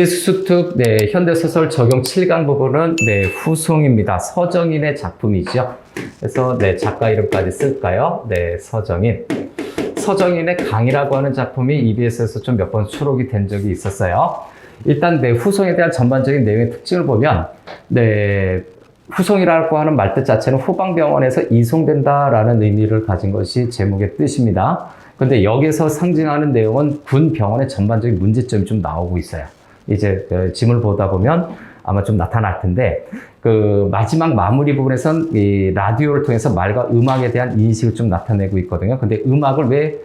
수특 현대소설 적용 7강 부분은 후송입니다. 서정인의 작품이죠. 그래서 작가 이름까지 쓸까요? 서정인. 서정인의 강이라고 하는 작품이 EBS에서 좀 몇 번 수록이 된 적이 있었어요. 일단 후송에 대한 전반적인 내용의 특징을 보면 후송이라고 하는 말뜻 자체는 후방병원에서 이송된다라는 의미를 가진 것이 제목의 뜻입니다. 그런데 여기서 상징하는 내용은 군 병원의 전반적인 문제점이 좀 나오고 있어요. 이제 짐을 보다 보면 아마 좀 나타날 텐데, 마지막 마무리 부분에선 이 라디오를 통해서 말과 음악에 대한 인식을 좀 나타내고 있거든요. 근데 음악을 왜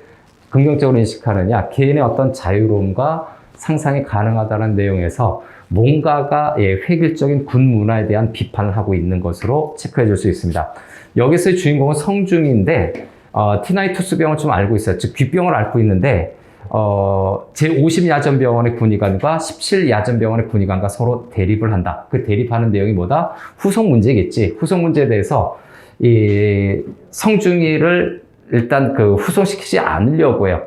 긍정적으로 인식하느냐? 개인의 어떤 자유로움과 상상이 가능하다는 내용에서 뭔가가 획일적인 군 문화에 대한 비판을 하고 있는 것으로 체크해 줄 수 있습니다. 여기서의 주인공은 성중인데, T9 투수병을 좀 알고 있어요. 즉, 귓병을 앓고 있는데, 제50야전병원의 군의관과 17야전병원의 군의관과 서로 대립을 한다. 그 대립하는 내용이 뭐다? 후송 문제겠지. 후송 문제에 대해서 이 성중이를 일단 후송시키지 않으려고 해요.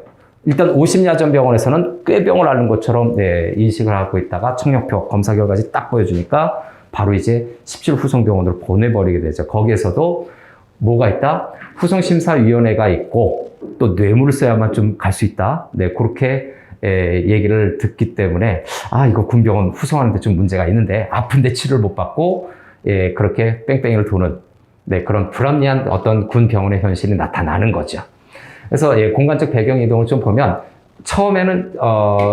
일단 50야전병원에서는 꾀병을 앓는 것처럼 인식을 하고 있다가 청력표 검사 결과지 딱 보여주니까 바로 이제 17후송병원으로 보내버리게 되죠. 거기에서도 뭐가 있다? 후송심사위원회가 있고 또 뇌물을 써야만 좀 갈 수 있다. 그렇게 얘기를 듣기 때문에 이거 군병원 후송하는데 좀 문제가 있는데 아픈데 치료를 못 받고 그렇게 뺑뺑이를 도는 그런 불합리한 어떤 군병원의 현실이 나타나는 거죠. 그래서 공간적 배경 이동을 좀 보면 처음에는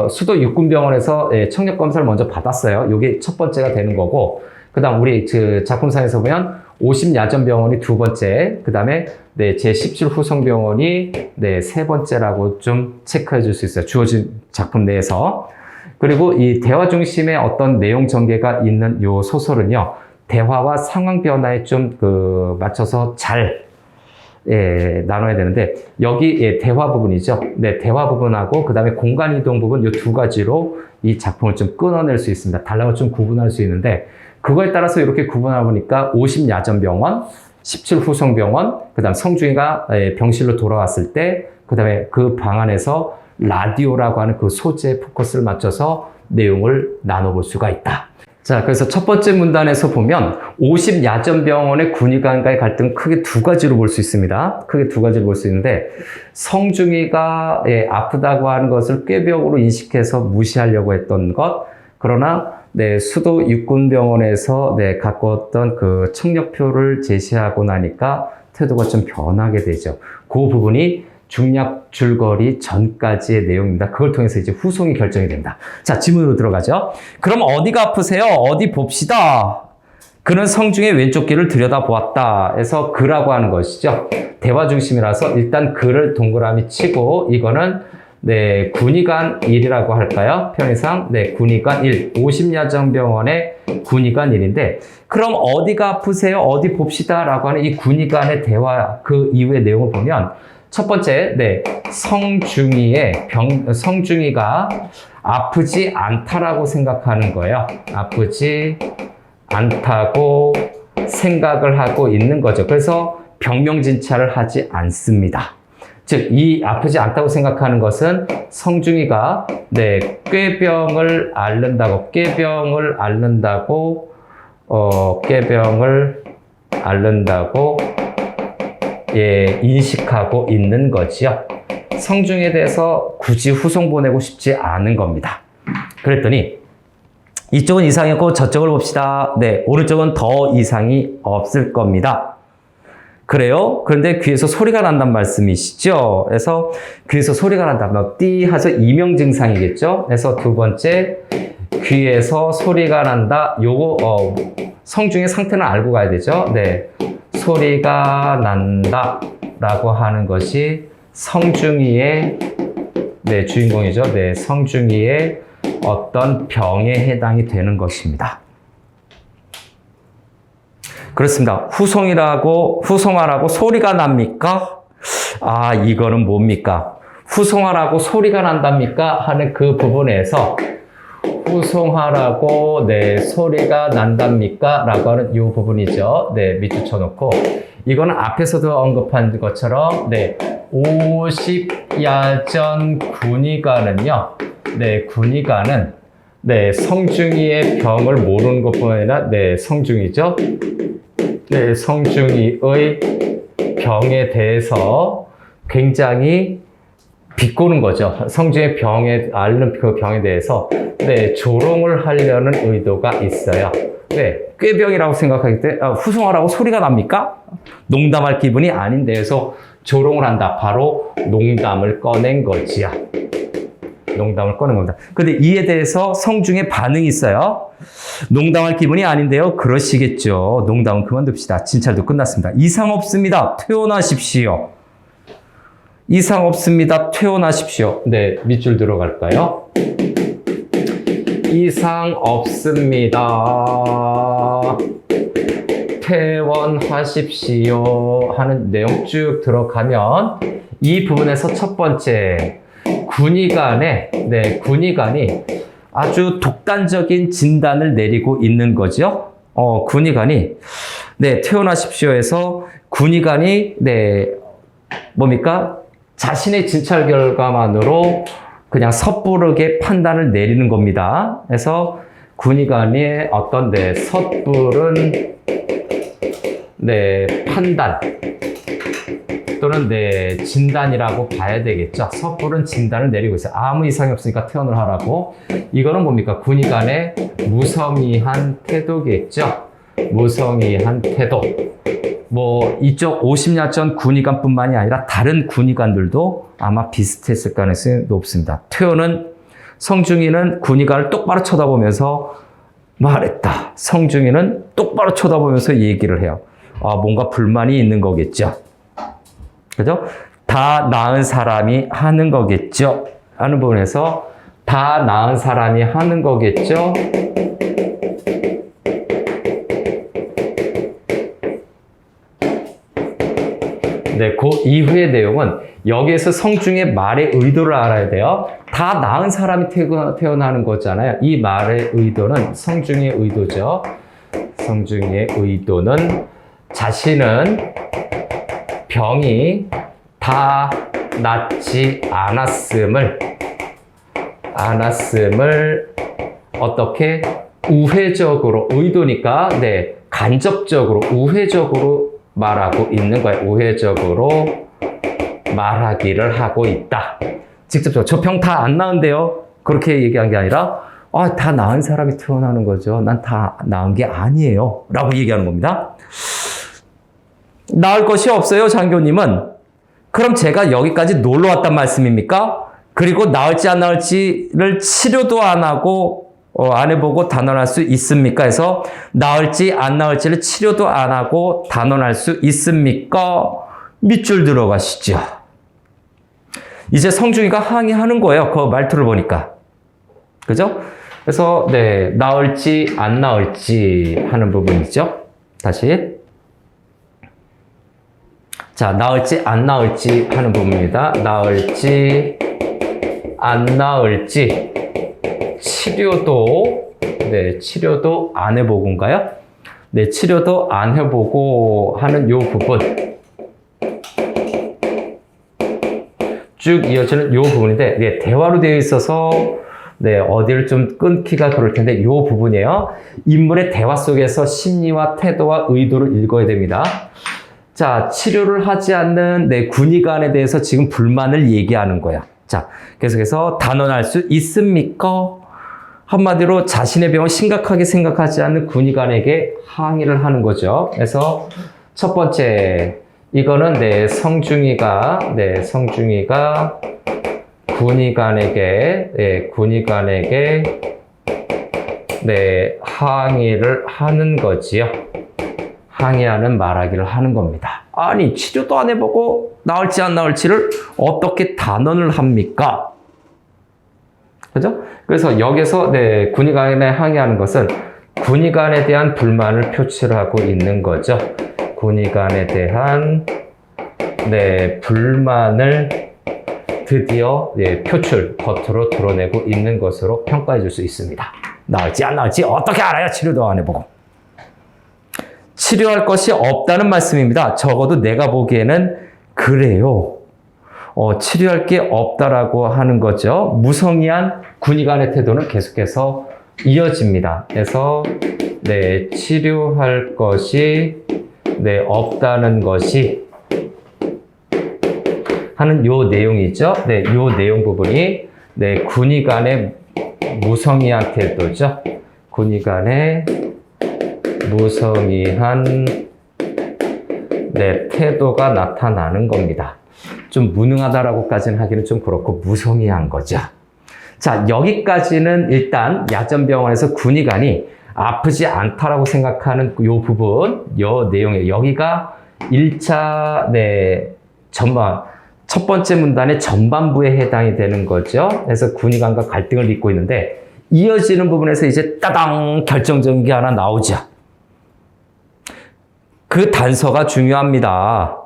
수도 육군병원에서 청력검사를 먼저 받았어요. 이게 첫 번째가 되는 거고, 그 다음 우리 작품상에서 보면 50야전병원이 두 번째, 그 다음에 제17후송병원이 세 번째라고 좀 체크해 줄 수 있어요. 주어진 작품 내에서. 그리고 이 대화 중심의 어떤 내용 전개가 있는 요 소설은요, 대화와 상황 변화에 좀 맞춰서 잘 나눠야 되는데, 여기 대화 부분이죠. 대화 부분하고 그 다음에 공간 이동 부분 요 두 가지로 이 작품을 좀 끊어낼 수 있습니다. 단락을 좀 구분할 수 있는데, 그거에 따라서 이렇게 구분하다 보니까 50야전병원, 17후송병원, 그 다음 성중이가 병실로 돌아왔을 때, 그 다음에 그 방 안에서 라디오라고 하는 그 소재에 포커스를 맞춰서 내용을 나눠볼 수가 있다. 자, 그래서 첫 번째 문단에서 보면 50야전병원의 군의관과의 갈등은 크게 두 가지로 볼 수 있습니다. 크게 두 가지로 볼 수 있는데, 성중이가 아프다고 하는 것을 꾀병으로 인식해서 무시하려고 했던 것, 그러나 수도 육군병원에서 갖고 왔던 그 청력표를 제시하고 나니까 태도가 좀 변하게 되죠. 그 부분이 중략 줄거리 전까지의 내용입니다. 그걸 통해서 이제 후송이 결정이 됩니다. 자, 질문으로 들어가죠. 그럼 어디가 아프세요? 어디 봅시다. 그는 성중의 왼쪽 귀를 들여다보았다. 해서 그라고 하는 것이죠. 대화 중심이라서 일단 그를 동그라미 치고, 이거는 군의관 1이라고 할까요? 편의상 군의관 1, 50야전병원의 군의관 1인데, 그럼 어디가 아프세요? 어디 봅시다 라고 하는 이 군의관의 대화 그 이후의 내용을 보면, 첫 번째, 성중이가 아프지 않다라고 생각하는 거예요. 아프지 않다고 생각을 하고 있는 거죠. 그래서 병명진찰을 하지 않습니다. 즉, 이 아프지 않다고 생각하는 것은 성중이가 꾀병을 앓는다고 인식하고 있는 거지요. 성중에 대해서 굳이 후송 보내고 싶지 않은 겁니다. 그랬더니 이쪽은 이상이었고 저쪽을 봅시다. 오른쪽은 더 이상이 없을 겁니다. 그래요? 그런데 귀에서 소리가 난단 말씀이시죠? 그래서 귀에서 소리가 난다. 띠 하서 이명증상이겠죠? 그래서 두 번째, 귀에서 소리가 난다. 요거, 성중의 상태는 알고 가야 되죠? 소리가 난다. 라고 하는 것이 성중이의, 주인공이죠? 성중이의 어떤 병에 해당이 되는 것입니다. 그렇습니다. 후송하라고 소리가 납니까? 이거는 뭡니까? 후송하라고 소리가 난답니까? 하는 그 부분에서 후송하라고 소리가 난답니까? 라고 하는 이 부분이죠. 밑줄 쳐놓고, 이거는 앞에서도 언급한 것처럼 50야전 군의관은요. 군의관은 네, 성중이의 병을 모르는 것뿐 아니라, 네, 성중이죠. 네, 성중이의 병에 대해서 굉장히 비꼬는 거죠. 성중의 병에, 앓는 그 병에 대해서, 네, 조롱을 하려는 의도가 있어요. 네, 꾀병이라고 생각하기 때문에, 후송하라고 소리가 납니까? 농담할 기분이 아닌데, 해서 조롱을 한다. 바로 농담을 꺼낸 거지요. 농담을 꺼낸 겁니다. 근데 이에 대해서 성중의 반응이 있어요. 농담할 기분이 아닌데요. 그러시겠죠. 농담은 그만둡시다. 진찰도 끝났습니다. 이상 없습니다. 퇴원하십시오. 이상 없습니다. 퇴원하십시오. 네, 밑줄 들어갈까요? 이상 없습니다. 퇴원하십시오 하는 내용 쭉 들어가면 이 부분에서 첫 번째 군의관이 아주 독단적인 진단을 내리고 있는 거죠. 군의관이 퇴원하십시오에서 군의관이 뭡니까? 자신의 진찰 결과만으로 그냥 섣부르게 판단을 내리는 겁니다. 그래서 군의관의 어떤 섣부른 판단 또는 진단이라고 봐야 되겠죠. 섣부른 진단을 내리고 있어요. 아무 이상이 없으니까 퇴원을 하라고. 이거는 뭡니까? 군의관의 무성의한 태도겠죠. 무성의한 태도. 이쪽 50년 전 군의관뿐만이 아니라 다른 군의관들도 아마 비슷했을 가능성이 높습니다. 퇴원은 성중이는 군의관을 똑바로 쳐다보면서 말했다. 성중이는 똑바로 쳐다보면서 얘기를 해요. 뭔가 불만이 있는 거겠죠. 그죠? 다 나은 사람이 하는 거겠죠. 하는 부분에서 다 나은 사람이 하는 거겠죠. 그 이후의 내용은 여기에서 성중의 말의 의도를 알아야 돼요. 다 나은 사람이 태어나는 거잖아요. 이 말의 의도는 성중의 의도죠. 성중의 의도는 자신은 병이 다 낫지 않았음을 어떻게 우회적으로 의도니까 간접적으로 우회적으로 말하고 있는 거예요. 우회적으로 말하기를 하고 있다. 직접적으로 저 병 다 안 나은데요. 그렇게 얘기한 게 아니라 다 나은 사람이 태어나는 거죠. 난 다 나은 게 아니에요. 라고 얘기하는 겁니다. 나을 것이 없어요, 장교님은. 그럼 제가 여기까지 놀러 왔단 말씀입니까? 그리고 나을지 안 나을지를 치료도 안 하고 안 해보고 단언할 수 있습니까? 해서 나을지 안 나을지를 치료도 안 하고 단언할 수 있습니까? 밑줄 들어가시죠. 이제 성중이가 항의하는 거예요. 그 말투를 보니까. 그죠? 그래서 나을지 안 나을지 하는 부분이죠. 다시. 자, 나을지 안 나을지 하는 부분입니다. 나을지 안 나을지 치료도 안 해보고인가요? 치료도 안 해보고 하는 요 부분 쭉 이어지는 요 부분인데 대화로 되어 있어서 어디를 좀 끊기가 그럴 텐데 요 부분이에요. 인물의 대화 속에서 심리와 태도와 의도를 읽어야 됩니다. 자, 치료를 하지 않는 군의관에 대해서 지금 불만을 얘기하는 거야. 자, 계속해서 단언할 수 있습니까? 한마디로 자신의 병을 심각하게 생각하지 않는 군의관에게 항의를 하는 거죠. 그래서 첫 번째, 이거는 성중이가 군의관에게 항의를 하는 거지요. 항의하는 말하기를 하는 겁니다. 아니, 치료도 안 해보고 나을지 안 나을지를 어떻게 단언을 합니까? 그죠? 그래서 여기서 군의관에 항의하는 것은 군의관에 대한 불만을 표출하고 있는 거죠. 군의관에 대한 불만을 드디어 표출, 겉으로 드러내고 있는 것으로 평가해 줄 수 있습니다. 나을지 안 나을지 어떻게 알아요? 치료도 안 해보고. 치료할 것이 없다는 말씀입니다. 적어도 내가 보기에는 그래요. 치료할 게 없다라고 하는 거죠. 무성의한 군의관의 태도는 계속해서 이어집니다. 그래서 네, 치료할 것이 네, 없다는 것이 하는 요 내용이죠. 네, 요 내용 부분이 네, 군의관의 무성의한 태도죠. 군의관의 무성의한 네, 태도가 나타나는 겁니다. 좀 무능하다라고까지는 하기는 좀 그렇고 무성의한 거죠. 자, 여기까지는 일단 야전병원에서 군의관이 아프지 않다라고 생각하는 요 부분, 요 내용이에요. 여기가 1차 네, 전반 첫 번째 문단의 전반부에 해당이 되는 거죠. 그래서 군의관과 갈등을 빚고 있는데 이어지는 부분에서 이제 따당 결정적인 게 하나 나오죠. 그 단서가 중요합니다.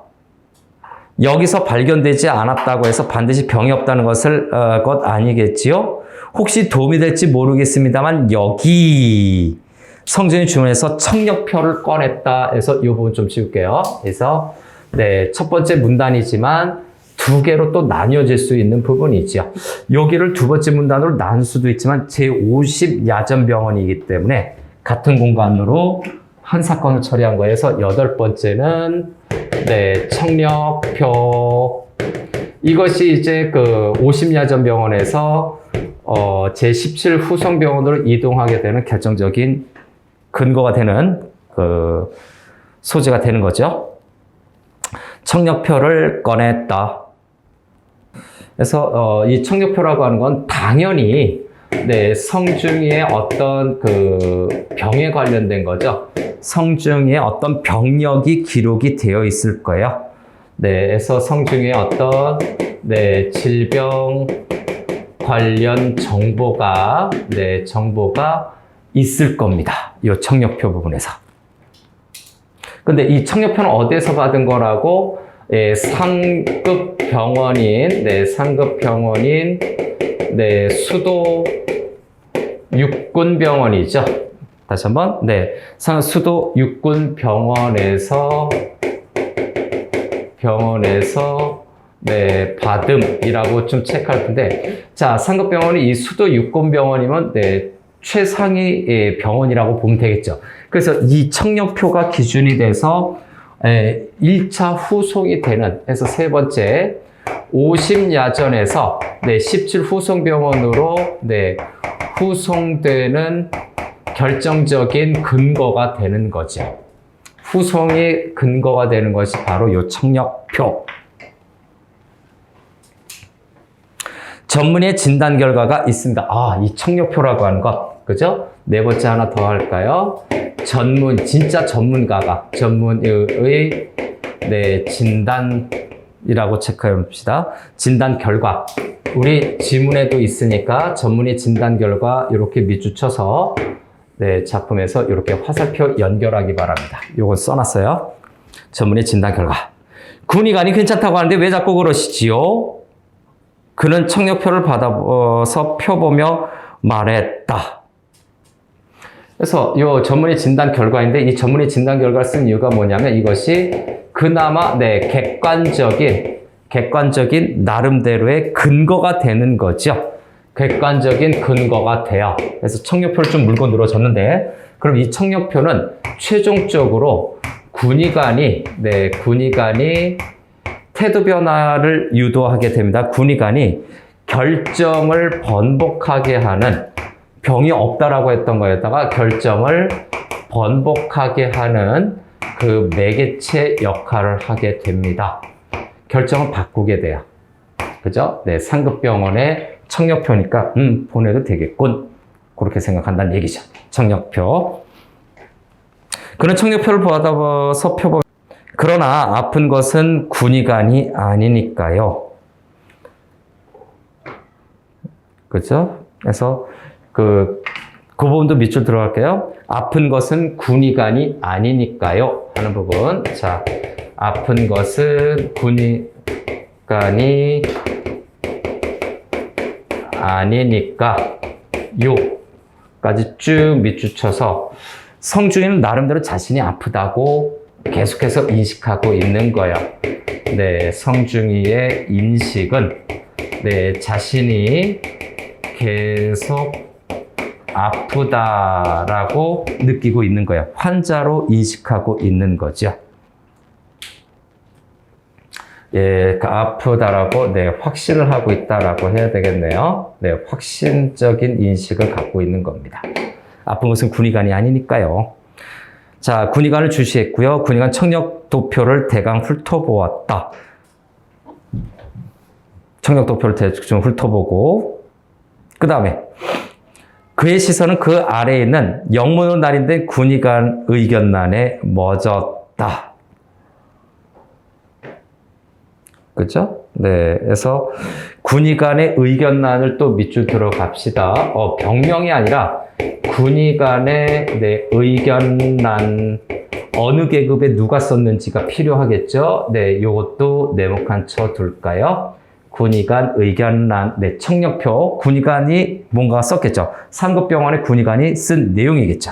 여기서 발견되지 않았다고 해서 반드시 병이 없다는 것 아니겠지요? 혹시 도움이 될지 모르겠습니다만 여기 성준이 주문해서 청력표를 꺼냈다 해서 이 부분 좀 지울게요. 그래서 네, 첫 번째 문단이지만 두 개로 또 나뉘어질 수 있는 부분이죠. 여기를 두 번째 문단으로 나눌 수도 있지만 제50 야전병원이기 때문에 같은 공간으로 한 사건을 처리한 거에서 여덟 번째는 네, 청력표. 이것이 이제 그 50야전병원에서 제17 후성병원으로 이동하게 되는 결정적인 근거가 되는 그 소재가 되는 거죠. 청력표를 꺼냈다. 그래서 이 청력표라고 하는 건 당연히 네, 성중의 어떤 그 병에 관련된 거죠. 성중의 어떤 병력이 기록이 되어 있을 거예요. 네, 그래서 성중의 어떤 네, 질병 관련 정보가 네, 정보가 있을 겁니다. 이 청력표 부분에서. 근데 이 청력표는 어디에서 받은 거라고? 예, 상급 병원인 네, 수도 육군병원이죠. 다시 한번, 네, 수도 육군병원에서 네, 받음이라고 좀 체크할 텐데, 자, 상급병원이 이 수도 육군병원이면 네, 최상위 병원이라고 보면 되겠죠. 그래서 이 청력표가 기준이 돼서 1차 후송이 되는, 해서 세 번째 50야전에서 네, 17 후송병원으로 네, 후송되는 결정적인 근거가 되는 거죠. 후송의 근거가 되는 것이 바로 이 청력표. 전문의 진단 결과가 있습니다. 아, 이 청력표라고 하는 것, 그죠? 네 번째 하나 더 할까요? 진짜 전문가가, 전문의 네, 진단이라고 체크해 봅시다. 진단 결과. 우리 지문에도 있으니까 전문의 진단 결과 이렇게 밑줄 쳐서 네, 작품에서 이렇게 화살표 연결하기 바랍니다. 요건 써놨어요. 전문의 진단 결과. 군의관이 괜찮다고 하는데 왜 자꾸 그러시지요? 그는 청력표를 받아서 펴보며 말했다. 그래서 이 전문의 진단 결과인데 이 전문의 진단 결과를 쓴 이유가 뭐냐면 이것이 그나마 네, 객관적인 나름대로의 근거가 되는 거죠. 객관적인 근거가 돼요. 그래서 청력표를 좀 물고 늘어졌는데 그럼 이 청력표는 최종적으로 군의관이 태도 변화를 유도하게 됩니다. 군의관이 결정을 번복하게 하는 병이 없다라고 했던 거에다가 결정을 번복하게 하는 그 매개체 역할을 하게 됩니다. 결정을 바꾸게 돼요. 그죠? 네, 상급병원의 청력표니까 보내도 되겠군. 그렇게 생각한다는 얘기죠. 청력표. 그는 청력표를 받아서 펴보. 그러나 아픈 것은 군의관이 아니니까요. 그죠? 그래서 그 부분도 밑줄 들어갈게요. 아픈 것은 군의관이 아니니까요. 하는 부분. 자, 아픈 것은 군의관이 아니니까 요까지 쭉 밑줄 쳐서 성중이는 나름대로 자신이 아프다고 계속해서 인식하고 있는 거예요. 네, 성중이의 인식은 네, 자신이 계속 아프다라고 느끼고 있는 거예요. 환자로 인식하고 있는 거죠. 예, 아프다라고 네, 확신을 하고 있다라고 해야 되겠네요. 네, 확신적인 인식을 갖고 있는 겁니다. 아픈 것은 군의관이 아니니까요. 자, 군의관을 주시했고요. 군의관 청력도표를 대강 훑어보았다. 청력도표를 대충 훑어보고 그 다음에 그의 시선은 그 아래에 있는 영문으로 날인된 군의관 의견란에 멎었다. 그죠? 네. 그래서 군의관의 의견란을 또 밑줄 들어갑시다. 병명이 아니라 군의관의 네, 의견란 어느 계급에 누가 썼는지가 필요하겠죠? 네. 요것도 네모칸 쳐 둘까요? 군의관 의견란, 네, 청력표, 군의관이 뭔가 썼겠죠. 상급병원의 군의관이 쓴 내용이겠죠.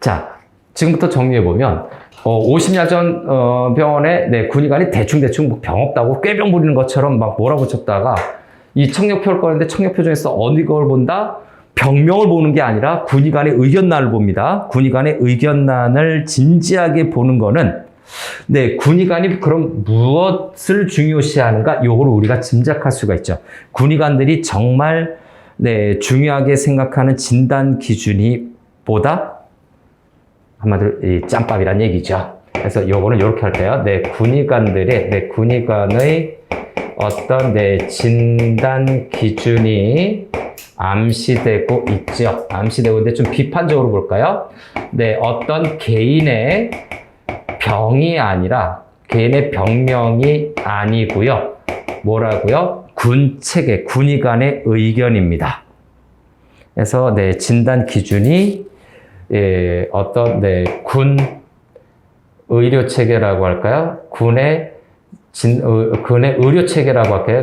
자, 지금부터 정리해보면, 50년 전, 병원에, 네, 군의관이 대충 뭐 병 없다고 꾀병 부리는 것처럼 막 몰아붙였다가, 이 청력표를 꺼냈는데 청력표 중에서 어느 걸 본다? 병명을 보는 게 아니라 군의관의 의견란을 봅니다. 군의관의 의견란을 진지하게 보는 거는 네, 군의관이 그럼 무엇을 중요시하는가? 요거를 우리가 짐작할 수가 있죠. 군의관들이 정말 네, 중요하게 생각하는 진단 기준이 보다 한마디로 이 짬밥이란 얘기죠. 그래서 요거는 이렇게 할게요. 네, 군의관들의 네, 군의관의 어떤 네, 진단 기준이 암시되고 있죠. 암시되고 있는데 좀 비판적으로 볼까요? 네, 어떤 개인의 병이 아니라 개인의 병명이 아니고요. 뭐라고요? 군체계, 군의관의 의견입니다. 그래서 네, 진단 기준이 예, 어떤 네, 군 의료 체계라고 할까요? 군의 의료 체계라고 할까요?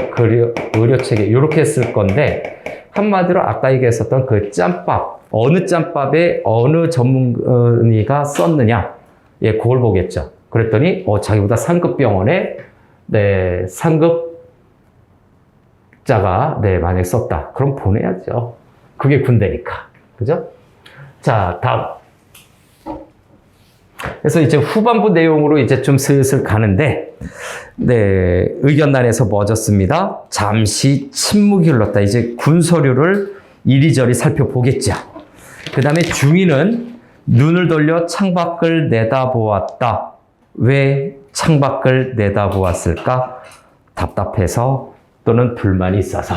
의료 체계 이렇게 쓸 건데 한마디로 아까 얘기했었던 그 짬밥, 어느 짬밥에 어느 전문의가 썼느냐, 예, 그걸 보겠죠. 그랬더니 자기보다 상급 병원에 네, 상급자가 네, 만약에 썼다. 그럼 보내야죠. 그게 군대니까. 그죠? 자, 다음. 그래서 이제 후반부 내용으로 이제 좀 슬슬 가는데, 네, 의견란에서 멎었습니다. 잠시 침묵이 흘렀다. 이제 군 서류를 이리저리 살펴보겠죠. 그 다음에 중위는 눈을 돌려 창밖을 내다보았다. 왜 창밖을 내다보았을까? 답답해서 또는 불만이 있어서.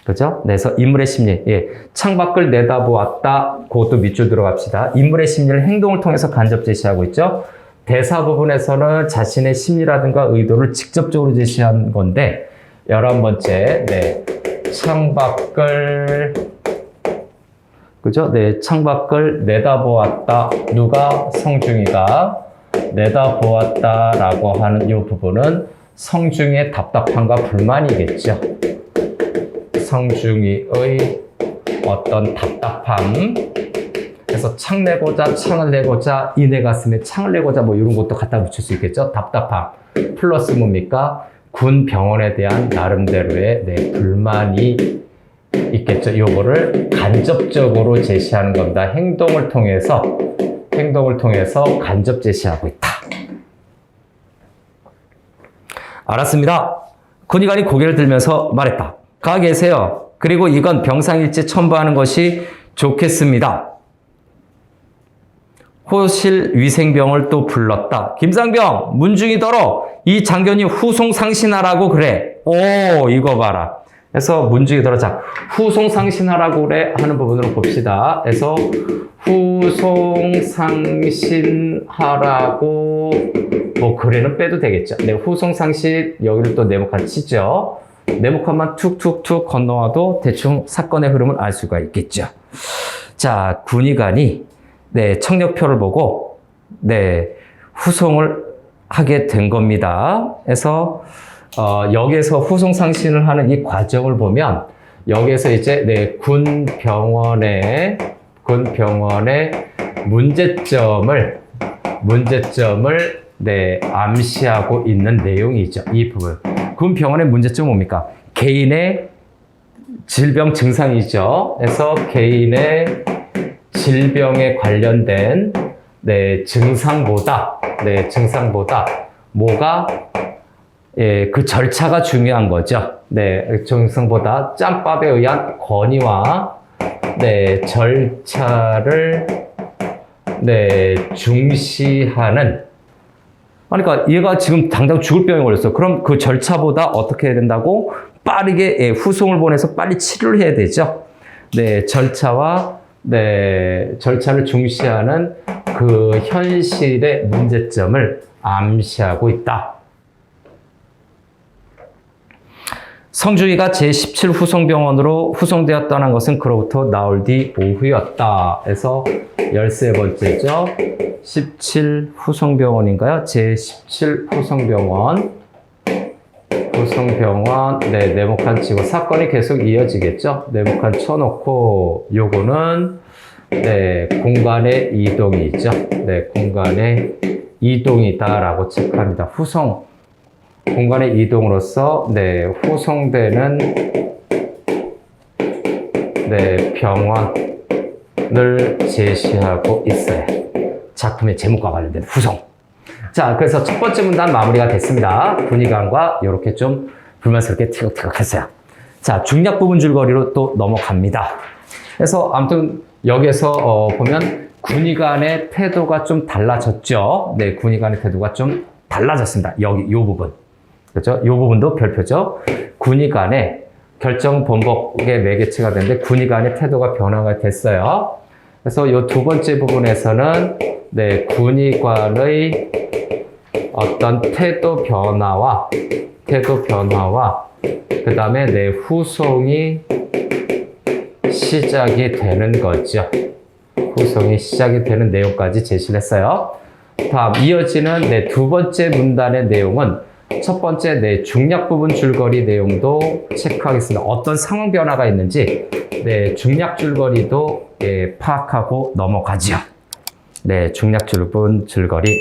그죠? 그래서 인물의 심리, 예, 창밖을 내다보았다. 그것도 밑줄 들어갑시다. 인물의 심리를 행동을 통해서 간접 제시하고 있죠. 대사 부분에서는 자신의 심리라든가 의도를 직접적으로 제시한 건데 11번째, 네, 창밖을 그죠? 네, 창밖을 내다보았다. 누가? 성중이가 내다보았다라고 하는 이 부분은 성중이의 답답함과 불만이겠죠. 성중이의 어떤 답답함. 그래서 창을 내고자 이내 가슴에 창을 내고자 뭐 이런 것도 갖다 붙일 수 있겠죠. 답답함. 플러스 뭡니까? 군 병원에 대한 나름대로의 네, 불만이 있겠죠. 요거를 간접적으로 제시하는 겁니다. 행동을 통해서 간접 제시하고 있다. 알았습니다. 군의관이 고개를 들면서 말했다. 가 계세요. 그리고 이건 병상일지 첨부하는 것이 좋겠습니다. 호실 위생병을 또 불렀다. 김상병, 문중이더러 이 장견이 후송상신하라고 그래. 오, 이거 봐라. 그래서 문중이더러 자, 후송상신하라고 그래 하는 부분으로 봅시다. 그래서 후송상신하라고 뭐 그래는 빼도 되겠죠. 네, 후송상신 여기를 또 네모칸 치죠. 네모칸만 툭툭툭 건너와도 대충 사건의 흐름을 알 수가 있겠죠. 자, 군의관이 네, 청력표를 보고 네, 후송을 하게 된 겁니다. 그래서 여기에서 후송상신을 하는 이 과정을 보면 여기에서 이제 네, 군 병원의 문제점을 문제점을 암시하고 있는 내용이죠. 이 부분. 군 병원의 문제점은 뭡니까? 개인의 질병 증상이죠. 그래서 개인의 질병에 관련된 증상보다 뭐가 그 절차가 중요한 거죠. 증상보다 짬밥에 의한 건의와 절차를 중시하는. 그러니까 얘가 지금 당장 죽을 병에 걸렸어. 그럼 그 절차보다 어떻게 해야 된다고? 빠르게 후송을 보내서 빨리 치료를 해야 되죠. 절차를 중시하는 그 현실의 문제점을 암시하고 있다. 성중이가 제17 후송병원으로 후송되어 떠난 것은 그로부터 나흘 뒤 오후였다. 해서 13번째죠. 17 후송병원인가요? 제17 후송병원. 네모칸 치고 사건이 계속 이어지겠죠. 네모칸 쳐놓고 요거는 공간의 이동이죠. 공간의 이동이다라고 체크합니다. 후송 공간의 이동으로서 후송되는 병원을 제시하고 있어요. 작품의 제목과 관련된 후송. 자, 그래서 첫 번째 문단 마무리가 됐습니다. 군의관과 이렇게 좀 불만스럽게 티격태격 했어요. 자, 중략 부분 줄거리로 또 넘어갑니다. 그래서 아무튼 여기서 보면 군의관의 태도가 좀 달라졌죠. 군의관의 태도가 좀 달라졌습니다. 여기 요 부분. 그렇죠? 요 부분도 별표죠. 군의관의 결정 번복의 매개체가 됐는데 군의관의 태도가 변화가 됐어요. 그래서 요 두 번째 부분에서는 군의관의 어떤 태도 변화와 그 다음에 후송이 시작이 되는 거죠. 후송이 시작이 되는 내용까지 제시를 했어요. 다음 이어지는 두 번째 문단의 내용은 첫 번째 중략 부분 줄거리 내용도 체크하겠습니다. 어떤 상황 변화가 있는지 중략 줄거리도 파악하고 넘어가죠. 중략 부분 줄거리.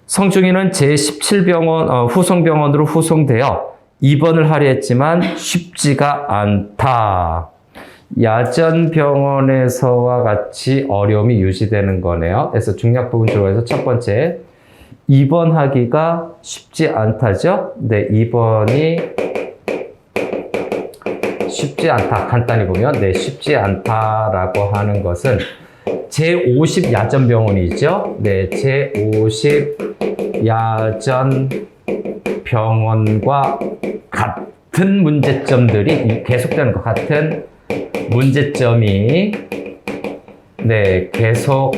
성중이는 제17병원 후송병원으로 후송되어 입원을 하려 했지만 쉽지가 않다. 야전병원에서와 같이 어려움이 유지되는 거네요. 그래서 중략 부분 줄거리에서 첫 번째 입원하기가 쉽지 않다죠. 입원이 쉽지 않다. 간단히 보면 쉽지 않다라고 하는 것은 제50 야전병원이죠. 제50 야전병원과 같은 문제점들이 계속되는 것 같은 문제점이 계속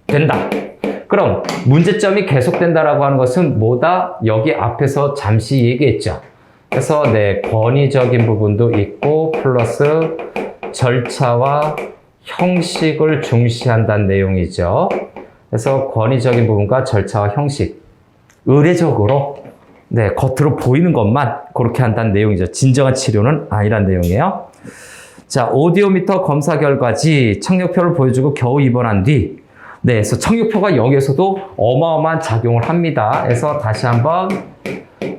된다. 그럼 문제점이 계속된다라고 하는 것은 뭐다? 여기 앞에서 잠시 얘기했죠. 그래서 권위적인 부분도 있고 플러스 절차와 형식을 중시한다는 내용이죠. 그래서 권위적인 부분과 절차와 형식, 의례적으로 겉으로 보이는 것만 그렇게 한다는 내용이죠. 진정한 치료는 아니란 내용이에요. 자, 오디오미터 검사 결과지 청력표를 보여주고 겨우 입원한 뒤 그래서 청력표가 여기에서도 어마어마한 작용을 합니다. 그래서 다시 한번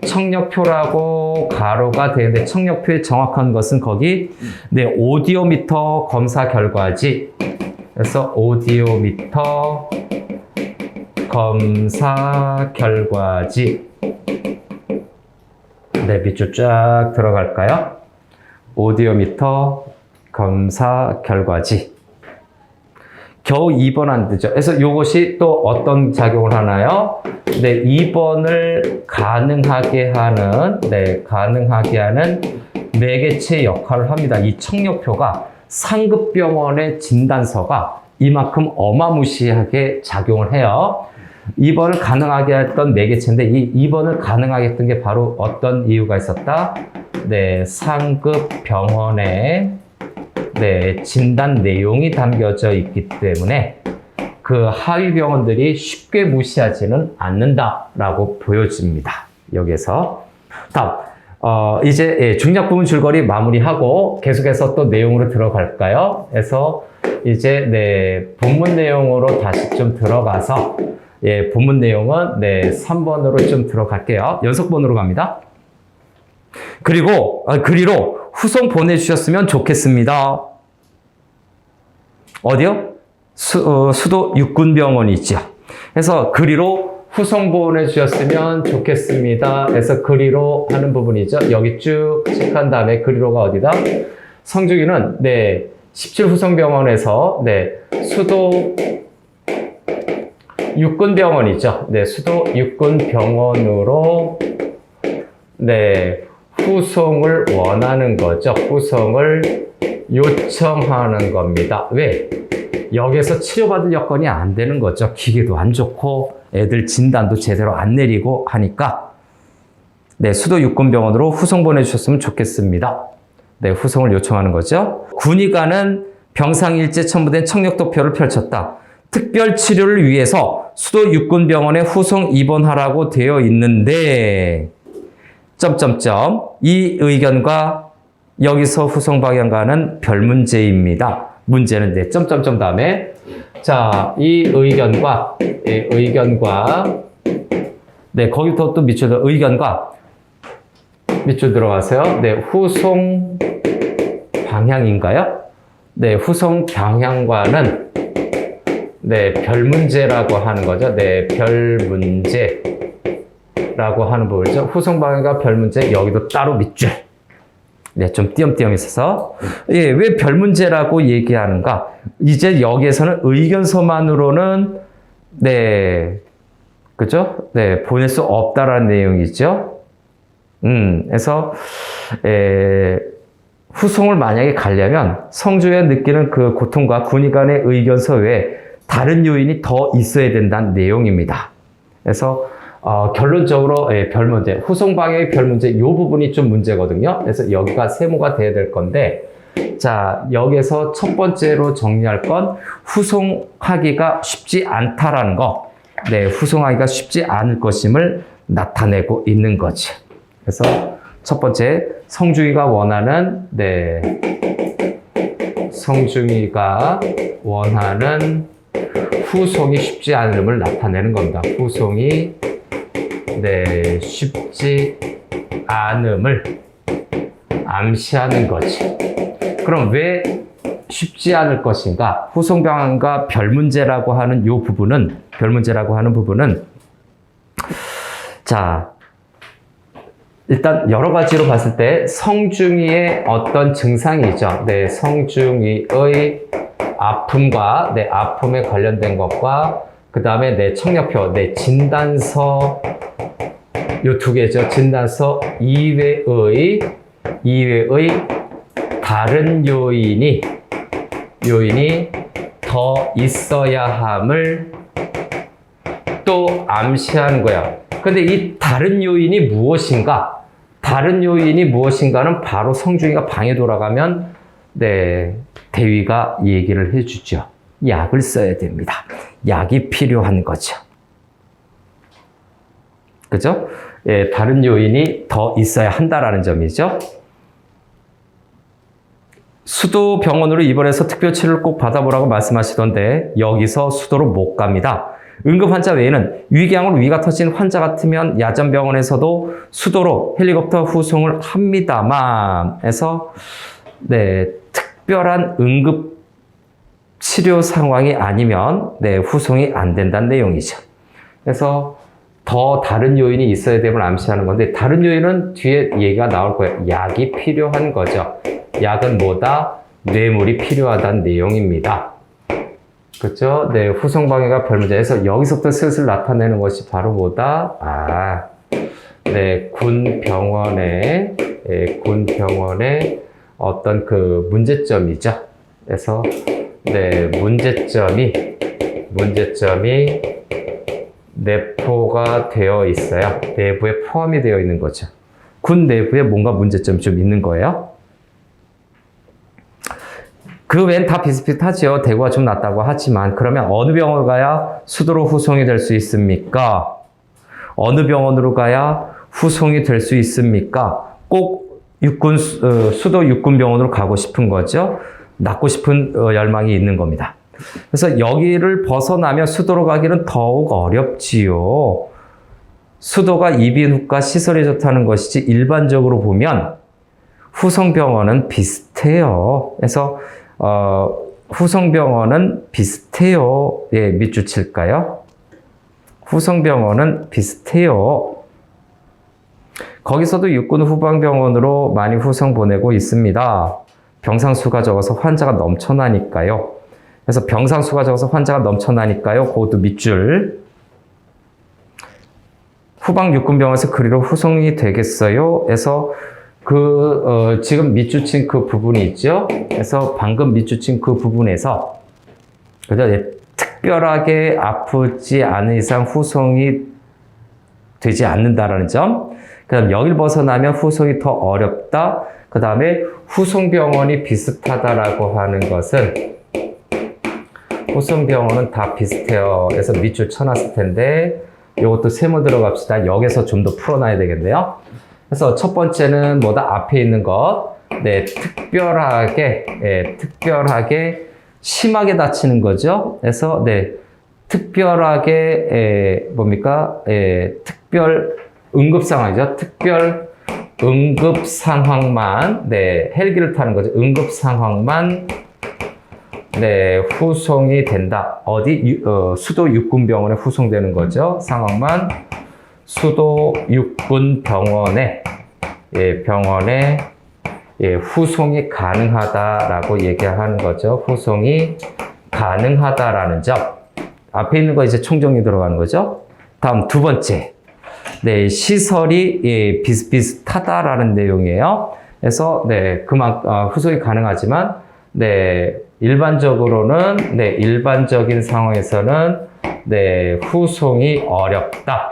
청력표라고 가로가 되는데 청력표의 정확한 것은 거기 오디오미터 검사 결과지. 그래서 오디오미터 검사 결과지. 밑줄 쫙 들어갈까요? 오디오미터 검사 결과지. 겨우 입원한 데죠. 그래서 이것이 또 어떤 작용을 하나요? 입원을 가능하게 하는 매개체 역할을 합니다. 이 청력표가 상급병원의 진단서가 이만큼 어마무시하게 작용을 해요. 입원을 가능하게 했던 매개체인데 이 입원을 가능하게 했던 게 바로 어떤 이유가 있었다? 상급병원의 진단 내용이 담겨져 있기 때문에 그 하위 병원들이 쉽게 무시하지는 않는다라고 보여집니다. 여기서 다음 이제 중략 부분 줄거리 마무리하고 계속해서 또 내용으로 들어갈까요? 그래서 이제 네, 본문 내용으로 다시 좀 들어가서 예, 본문 내용은 네, 3번으로 좀 들어갈게요. 연속번호로 갑니다. 그리로 후송 보내주셨으면 좋겠습니다. 어디요? 수도 육군병원이 있죠. 그래서 그리로 후송 보내주셨으면 좋겠습니다. 그래서 그리로 하는 부분이죠. 여기 쭉 체크한 다음에 그리로가 어디다? 성주기는 네, 17후송병원에서 네, 수도 육군병원이죠. 네, 수도 육군병원으로 네, 후송을 원하는 거죠. 후송을 요청하는 겁니다. 왜? 여기서 치료받을 여건이 안 되는 거죠. 기계도 안 좋고 애들 진단도 제대로 안 내리고 하니까 네, 수도 육군병원으로 후송 보내주셨으면 좋겠습니다. 네, 후송을 요청하는 거죠. 군의관은 병상일제 첨부된 청력도표를 펼쳤다. 특별 치료를 위해서 수도 육군병원에 후송 입원하라고 되어 있는데 이 의견과 여기서 후송 방향과는 별 문제입니다. 문제는 네, 다음에 자, 이 의견과 네, 거기부터 또 밑줄 의견과 밑줄 들어가세요. 네, 후송 방향인가요? 네, 후송 방향과는 네, 별 문제라고 하는 거죠. 네, 별 문제라고 하는 부분이죠. 후송 방향과 별 문제, 여기도 따로 밑줄. 네, 좀 띄엄띄엄 있어서. 예, 왜 별 문제라고 얘기하는가? 이제 여기에서는 의견서만으로는, 네, 그죠? 네, 보낼 수 없다라는 내용이죠. 그래서, 후송을 만약에 가려면 성주에 느끼는 그 고통과 군의관의 의견서 외에 다른 요인이 더 있어야 된다는 내용입니다. 그래서 결론적으로 별 문제, 후송 방향의 별 문제 이 부분이 좀 문제거든요. 그래서 여기가 세모가 돼야 될 건데 자, 여기서 첫 번째로 정리할 건 후송하기가 쉽지 않다라는 거. 네, 후송하기가 쉽지 않을 것임을 나타내고 있는 거죠. 그래서 첫 번째, 성중이가 원하는 네, 성중이가 원하는 후송이 쉽지 않음을 나타내는 겁니다. 후송이 네, 쉽지 않음을 암시하는 거지. 그럼 왜 쉽지 않을 것인가? 후송 방향과 별 문제라고 하는 요 부분은, 별 문제라고 하는 부분은 자, 일단 여러 가지로 봤을 때 성중이의 어떤 증상이 있죠. 네, 성중이의 아픔과 네, 아픔에 관련된 것과 그 다음에 네, 청력표, 네, 진단서 요 두 개죠. 진단서 이외의 다른 요인이 더 있어야 함을 또 암시하는 거야. 근데 이 다른 요인이 무엇인가? 다른 요인이 무엇인가는 바로 성중이가 방에 돌아가면 네, 대위가 얘기를 해주죠. 약을 써야 됩니다. 약이 필요한 거죠. 그죠? 예, 다른 요인이 더 있어야 한다라는 점이죠. 수도 병원으로 입원해서 특별 치료를 꼭 받아보라고 말씀하시던데 여기서 수도로 못 갑니다. 응급 환자 외에는 위궤양으로 위가 터진 환자 같으면 야전병원에서도 수도로 헬리콥터 후송을 합니다만 해서 네, 특별한 응급 치료 상황이 아니면 네, 후송이 안 된다는 내용이죠. 그래서 더 다른 요인이 있어야 됨을 암시하는 건데 다른 요인은 뒤에 얘기가 나올 거예요. 약이 필요한 거죠. 약은 뭐다? 뇌물이 필요하다는 내용입니다. 그렇죠? 네, 후송 방해가 별 문제에서 여기서부터 슬슬 나타내는 것이 바로 뭐다? 네, 군 병원의 어떤 그 문제점이죠. 그래서 네, 문제점이 내포가 되어 있어요. 내부에 포함이 되어 있는 거죠. 군 내부에 뭔가 문제점이 좀 있는 거예요. 그 외엔 다 비슷비슷하죠. 대구가 좀 낫다고 하지만 그러면 어느 병원을 가야 수도로 후송이 될 수 있습니까? 어느 병원으로 가야 후송이 될 수 있습니까? 꼭 수도 육군병원으로 가고 싶은 거죠. 낳고 싶은 열망이 있는 겁니다. 그래서 여기를 벗어나면 수도로 가기는 더욱 어렵지요. 수도가 이비인후과 시설이 좋다는 것이지 일반적으로 보면 후성병원은 비슷해요. 그래서 후성병원은 비슷해요. 예, 밑줄 칠까요? 후성병원은 비슷해요. 거기서도 육군 후방병원으로 많이 후성 보내고 있습니다. 병상수가 적어서 환자가 넘쳐나니까요. 그래서 병상수가 적어서 환자가 넘쳐나니까요. 그것도 밑줄. 후방 육군병원에서 그리로 후송이 되겠어요? 그래서 지금 밑줄 친 그 부분이 있죠? 그래서 방금 밑줄 친 그 부분에서, 그죠? 특별하게 아프지 않은 이상 후송이 되지 않는다라는 점. 그 다음 여길 벗어나면 후송이 더 어렵다. 그 다음에 후송병원이 비슷하다라고 하는 것은 후송병원은 다 비슷해요. 그래서 밑줄 쳐놨을 텐데 이것도 세모 들어갑시다. 여기서 좀 더 풀어놔야 되겠네요. 그래서 첫 번째는 뭐다? 앞에 있는 것. 네, 특별하게 심하게 다치는 거죠. 그래서 네, 특별하게 뭡니까? 특별 응급 상황이죠. 특별 응급 상황만, 네, 헬기를 타는 거죠. 응급 상황만, 네, 후송이 된다. 어디? 수도 육군병원에 후송되는 거죠. 상황만 수도 육군병원에, 병원에, 후송이 가능하다라고 얘기하는 거죠. 후송이 가능하다라는 점. 앞에 있는 거 이제 총정리 들어가는 거죠. 다음 두 번째. 네, 시설이 비슷비슷하다라는 내용이에요. 그래서 네, 후송이 가능하지만 네, 일반적으로는 네, 일반적인 상황에서는 네, 후송이 어렵다.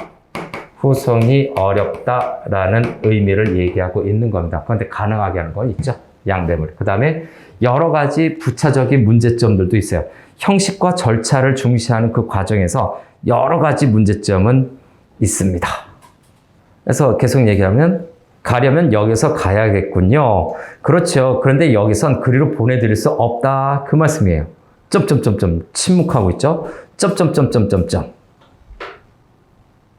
후송이 어렵다라는 의미를 얘기하고 있는 겁니다. 그런데 가능하게 하는 건 있죠. 양배물. 그 다음에 여러 가지 부차적인 문제점들도 있어요. 형식과 절차를 중시하는 그 과정에서 여러 가지 문제점은 있습니다. 그래서 계속 얘기하면 가려면 여기서 가야겠군요. 그렇죠. 그런데 여기선 그리로 보내드릴 수 없다. 그 말씀이에요. 점점점점 침묵하고 있죠. 점점점점점점.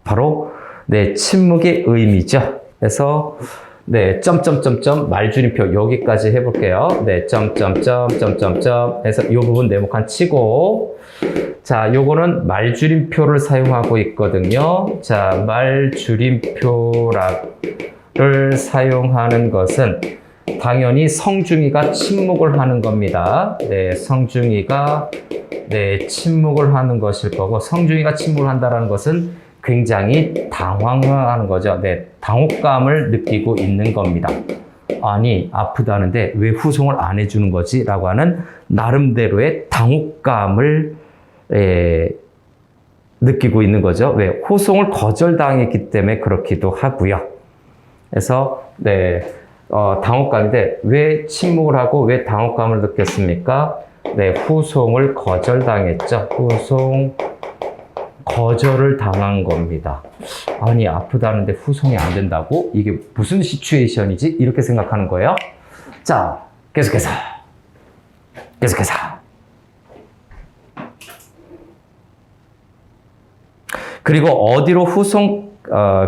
바로 네, 침묵의 의미죠. 그래서 네, 점점점점 말줄임표 여기까지 해볼게요. 네, 점점점 해서 이 부분 네모칸 치고 자, 요거는 말줄임표를 사용하고 있거든요. 자, 말줄임표를 사용하는 것은 당연히 성중이가 침묵을 하는 겁니다. 네, 성중이가 네, 침묵을 하는 것일 거고 성중이가 침묵을 한다는 것은 굉장히 당황하는 거죠. 네, 당혹감을 느끼고 있는 겁니다. 아니, 아프다는데 왜 후송을 안 해주는 거지? 라고 하는 나름대로의 당혹감을 느끼고 있는 거죠. 왜? 후송을 거절당했기 때문에 그렇기도 하고요. 그래서 네, 당혹감인데 왜 침묵을 하고 왜 당혹감을 느꼈습니까? 네, 후송을 거절당했죠. 후송 거절을 당한 겁니다. 아니, 아프다는데 후송이 안 된다고? 이게 무슨 시츄에이션이지? 이렇게 생각하는 거예요. 자, 계속해서. 그리고 어디로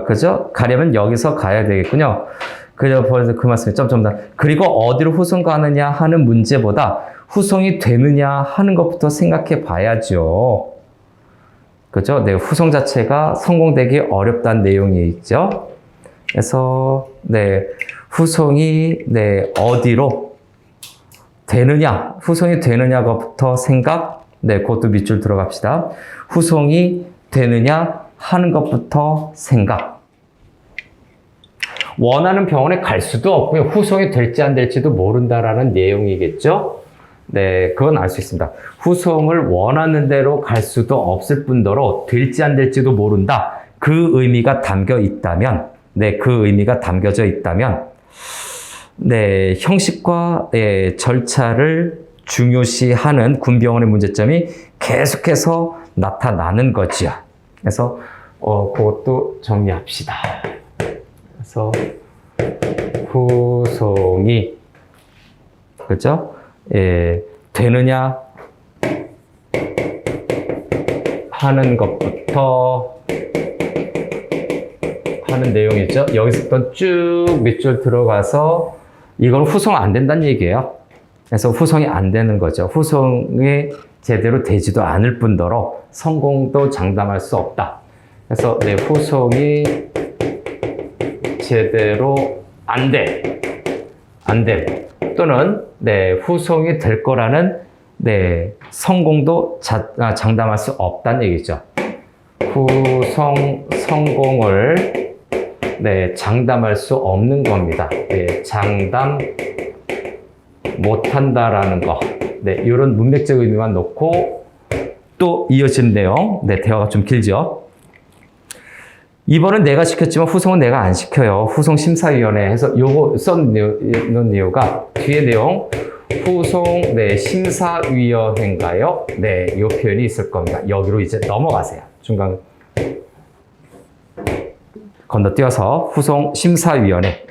그죠? 가려면 여기서 가야 되겠군요. 그래서 벌써 그 말씀이 점점다. 그리고 어디로 후송 가느냐 하는 문제보다 후송이 되느냐 하는 것부터 생각해 봐야죠. 그죠? 네, 후송 자체가 성공되기 어렵다는 내용이 있죠. 그래서 네, 후송이 네, 어디로 되느냐, 후송이 되느냐부터 생각. 네, 그것도 밑줄 들어갑시다. 후송이 되느냐 하는 것부터 생각. 원하는 병원에 갈 수도 없고요. 후송이 될지 안 될지도 모른다라는 내용이겠죠. 네, 그건 알 수 있습니다. 후송을 원하는 대로 갈 수도 없을 뿐더러 될지 안 될지도 모른다. 그 의미가 담겨 있다면, 네, 그 의미가 담겨져 있다면, 네, 형식과 절차를 중요시하는 군병원의 문제점이 계속해서 나타나는 거지요. 그래서 그것도 정리합시다. 그래서 후송이, 그죠? 되느냐 하는 것부터 하는 내용이죠. 여기서부터 쭉 밑줄 들어가서 이건 후송 안 된다는 얘기예요. 그래서 후송이 안 되는 거죠. 후송이 제대로 되지도 않을 뿐더러 성공도 장담할 수 없다. 그래서 네, 후송이 제대로 안 돼. 또는 네, 후송이 될 거라는 네, 성공도 장담할 수 없다는 얘기죠. 성공을 네, 장담할 수 없는 겁니다. 네, 장담 못한다라는 거. 네, 이런 문맥적 의미만 놓고 또 이어지는 내용. 네, 대화가 좀 길죠. 이번은 내가 시켰지만 후송은 내가 안 시켜요. 후송심사위원회 해서 요거 써놓은 이유가 뒤에 내용 후송 네, 심사위원회인가요? 네, 요 표현이 있을 겁니다. 여기로 이제 넘어가세요. 중간 건너뛰어서 후송심사위원회.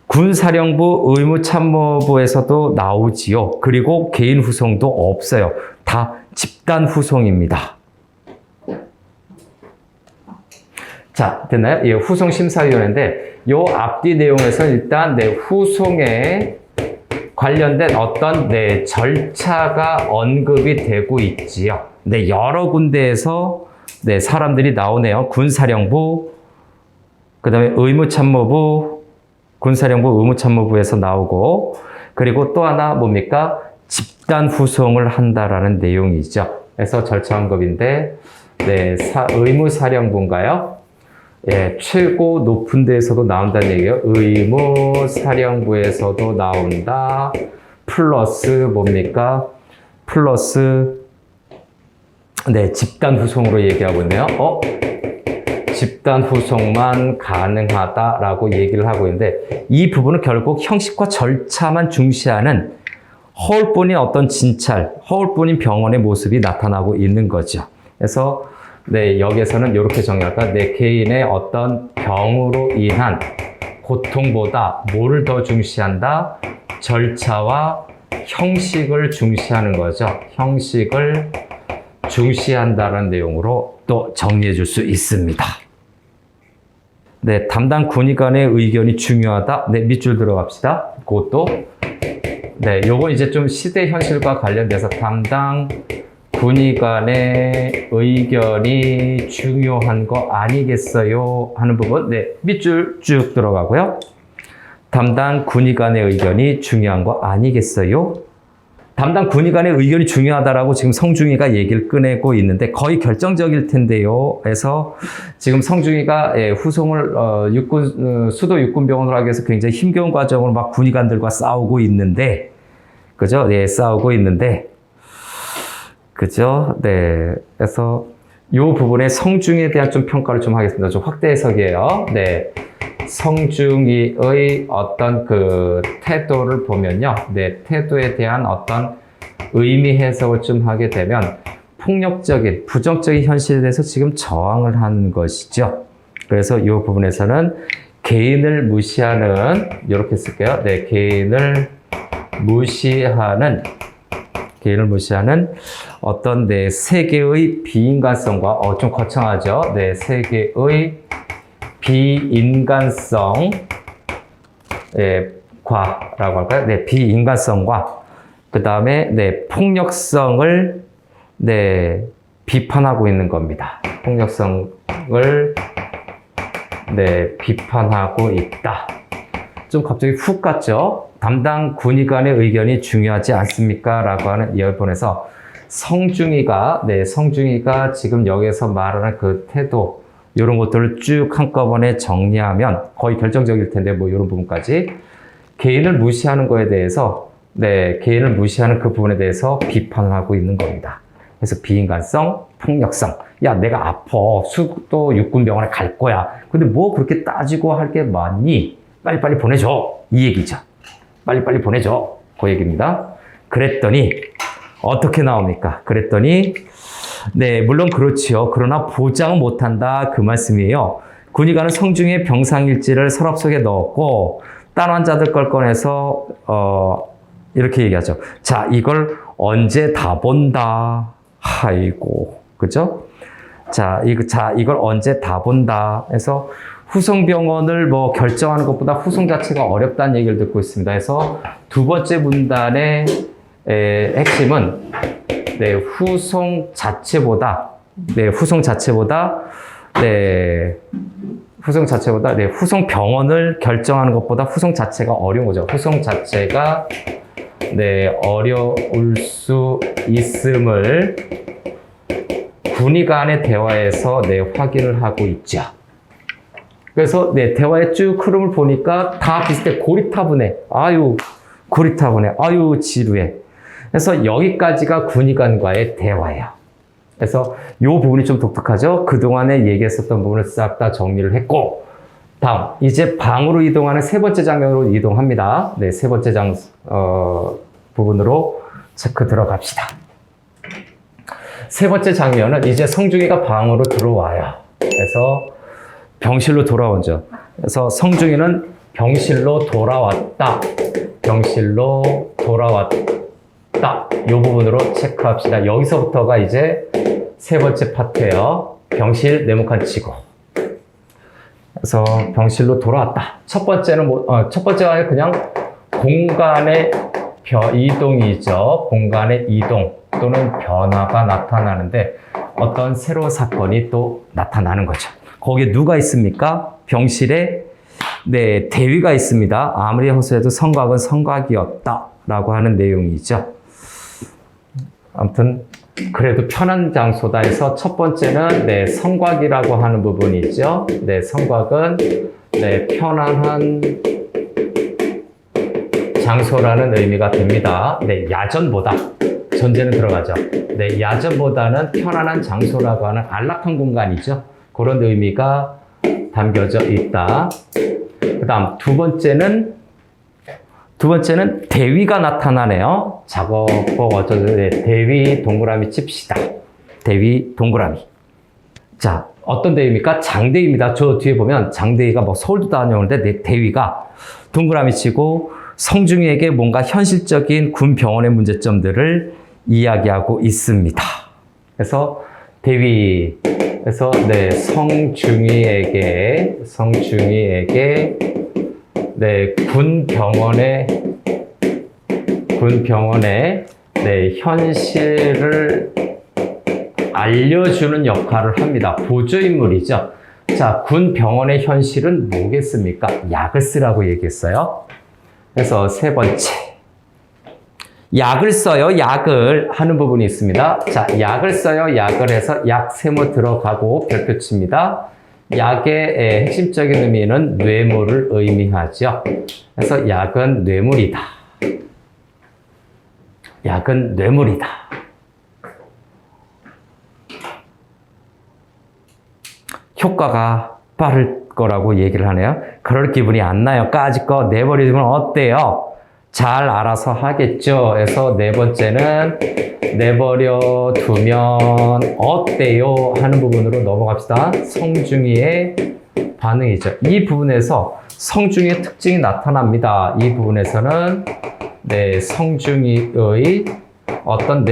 군사령부 의무참모부에서도 나오지요. 그리고 개인 후송도 없어요. 다 집단 후송입니다. 자, 됐나요? 예, 후송심사위원회인데 요 앞뒤 내용에서 일단 네, 후송에 관련된 어떤 네, 절차가 언급이 되고 있지요. 네, 여러 군데에서 네, 사람들이 나오네요. 군사령부, 그 다음에 의무참모부, 군사령부 의무참모부에서 나오고, 그리고 또 하나 뭡니까? 집단 후송을 한다라는 내용이죠. 그래서 절차 언급인데, 네, 의무사령부인가요? 예, 최고 높은 데에서도 나온다는 얘기예요. 의무사령부에서도 나온다. 플러스 뭡니까? 플러스 네, 집단 후송으로 얘기하고 있네요. 집단 후송만 가능하다라고 얘기를 하고 있는데 이 부분은 결국 형식과 절차만 중시하는 허울뿐인 어떤 진찰, 허울뿐인 병원의 모습이 나타나고 있는 거죠. 그래서 네, 여기에서는 이렇게 정의할까? 내 개인의 어떤 병으로 인한 고통보다 뭐를 더 중시한다? 절차와 형식을 중시하는 거죠. 형식을 중시한다는 내용으로 또 정리해 줄 수 있습니다. 네, 담당 군의관의 의견이 중요하다. 네, 밑줄 들어갑시다. 그것도 네, 요거 이제 좀 시대 현실과 관련돼서 담당 군의관의 의견이 중요한 거 아니겠어요? 하는 부분. 네, 밑줄 쭉 들어가고요. 담당 군의관의 의견이 중요한 거 아니겠어요? 담당 군의관의 의견이 중요하다라고 지금 성중위가 얘기를 꺼내고 있는데 거의 결정적일 텐데요. 그래서 지금 성중위가 후송을 수도 육군병원으로 하기 위해서 굉장히 힘겨운 과정으로 막 군의관들과 싸우고 있는데, 그죠? 네, 싸우고 있는데, 그죠? 네, 그래서 이 부분에 성중위에 대한 좀 평가를 좀 하겠습니다. 좀 확대 해석이에요. 네. 성중위의 어떤 그 태도를 보면요. 네, 태도에 대한 어떤 의미 해석을 좀 하게 되면 폭력적인, 부정적인 현실에 대해서 지금 저항을 하는 것이죠. 그래서 이 부분에서는 개인을 무시하는, 이렇게 쓸게요. 네, 개인을 무시하는 어떤 네, 세계의 비인간성과, 좀 거창하죠. 네, 세계의 비인간성, 과라고 할까요? 네, 비인간성과, 그 다음에, 네, 폭력성을, 네, 비판하고 있는 겁니다. 폭력성을, 네, 비판하고 있다. 좀 갑자기 훅 갔죠? 담당 군의관의 의견이 중요하지 않습니까? 라고 하는 이어폰에서 성중위가 지금 여기서 말하는 그 태도, 이런 것들을 쭉 한꺼번에 정리하면 거의 결정적일 텐데, 뭐 이런 부분까지. 개인을 무시하는 거에 대해서, 네, 개인을 무시하는 그 부분에 대해서 비판을 하고 있는 겁니다. 그래서 비인간성, 폭력성. 야, 내가 아파. 수도 육군병원에 갈 거야. 근데 뭐 그렇게 따지고 할 게 많니? 빨리빨리 보내줘. 이 얘기죠. 빨리빨리 보내줘. 그 얘기입니다. 그랬더니, 어떻게 나옵니까? 그랬더니, 네, 물론 그렇지요. 그러나 보장 못한다. 그 말씀이에요. 군의관은 성중의 병상일지를 서랍 속에 넣었고, 딴 환자들 걸 꺼내서, 이렇게 얘기하죠. 자, 이걸 언제 다 본다. 아이고, 그죠? 자, 이걸 언제 다 본다. 해서 후송병원을 뭐 결정하는 것보다 후송 자체가 어렵다는 얘기를 듣고 있습니다. 그래서 두 번째 문단의 핵심은 후송 자체보다 후송 병원을 결정하는 것보다 후송 자체가 어려운 거죠. 후송 자체가 어려울 수 있음을 군의 간의 대화에서 확인을 하고 있죠. 그래서 대화의 쭉 흐름을 보니까 다 비슷해. 고리타분해. 아유, 고리타분해. 아유, 지루해. 그래서 여기까지가 군의 간과의 대화예요. 그래서 이 부분이 좀 독특하죠. 그동안에 얘기했었던 부분을 싹 다 정리를 했고, 다음, 이제 방으로 이동하는 세 번째 장면으로 이동합니다. 세 번째 부분으로 체크 들어갑시다. 세 번째 장면은 이제 성중이가 방으로 들어와요. 그래서 병실로 돌아오죠. 그래서 성중이는 병실로 돌아왔다. 병실로 돌아왔다. 이 부분으로 체크합시다. 여기서부터가 이제 세 번째 파트예요. 병실 네모칸 치고. 그래서 병실로 돌아왔다. 첫 번째가 그냥 공간의 이동이죠. 공간의 이동 또는 변화가 나타나는데 어떤 새로운 사건이 또 나타나는 거죠. 거기에 누가 있습니까? 병실에 대위가 있습니다. 아무리 허술해도 성곽은 성곽이었다라고 하는 내용이죠. 아무튼 그래도 편한 장소다 해서 첫 번째는 성곽이라고 하는 부분이 있죠. 성곽은 편안한 장소라는 의미가 됩니다. 야전보다 전제는 들어가죠. 야전보다는 편안한 장소라고 하는 안락한 공간이죠. 그런 의미가 담겨져 있다. 그 다음 두 번째는 대위가 나타나네요. 작업복 어쩌죠. 대위 동그라미 칩시다. 대위 동그라미. 자, 어떤 대위입니까? 장대위입니다. 저 뒤에 보면 장대위가 뭐 서울도 다녀오는데 대위가 동그라미 치고 성중이에게 뭔가 현실적인 군 병원의 문제점들을 이야기하고 있습니다. 그래서 대위에서 성중이에게 군 병원의 현실을 알려주는 역할을 합니다. 보조인물이죠. 자, 군 병원의 현실은 뭐겠습니까? 약을 쓰라고 얘기했어요. 그래서 세 번째. 약을 써요. 약을 하는 부분이 있습니다. 자, 약을 써요. 약을 해서 약 세모 들어가고 별표 칩니다. 약의 핵심적인 의미는 뇌물을 의미하죠. 그래서 약은 뇌물이다. 약은 뇌물이다. 효과가 빠를 거라고 얘기를 하네요. 그럴 기분이 안 나요. 까짓 거 내버려두면 어때요? 잘 알아서 하겠죠. 그래서 네 번째는 내버려두면 어때요? 하는 부분으로 넘어갑시다. 성중이의 반응이죠. 이 부분에서 성중이의 특징이 나타납니다. 이 부분에서는 성중이의 어떤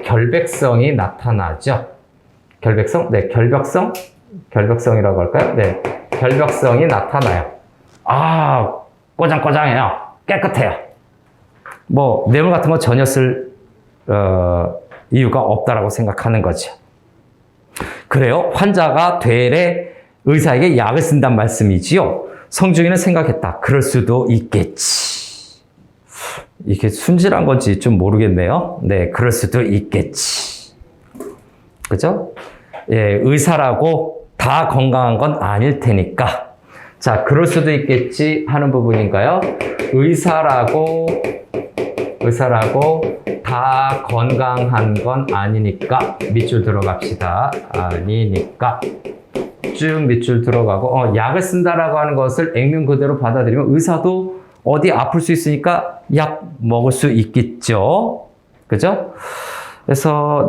결백성이 나타나죠. 결백성? 결벽성이라고 할까요? 결벽성이 나타나요. 아, 꼬장꼬장해요. 깨끗해요. 뭐 뇌물 같은 거 전혀 쓸 이유가 없다라고 생각하는 거죠. 그래요. 환자가 되레 의사에게 약을 쓴단 말씀이지요. 성중이는 생각했다. 그럴 수도 있겠지. 이게 순진한 건지 좀 모르겠네요. 그럴 수도 있겠지. 그죠? 의사라고 다 건강한 건 아닐 테니까. 자, 그럴 수도 있겠지 하는 부분인가요? 의사라고 다 건강한 건 아니니까 밑줄 들어갑시다. 아니니까 쭉 밑줄 들어가고 약을 쓴다라고 하는 것을 액면 그대로 받아들이면 의사도 어디 아플 수 있으니까 약 먹을 수 있겠죠. 그죠? 그래서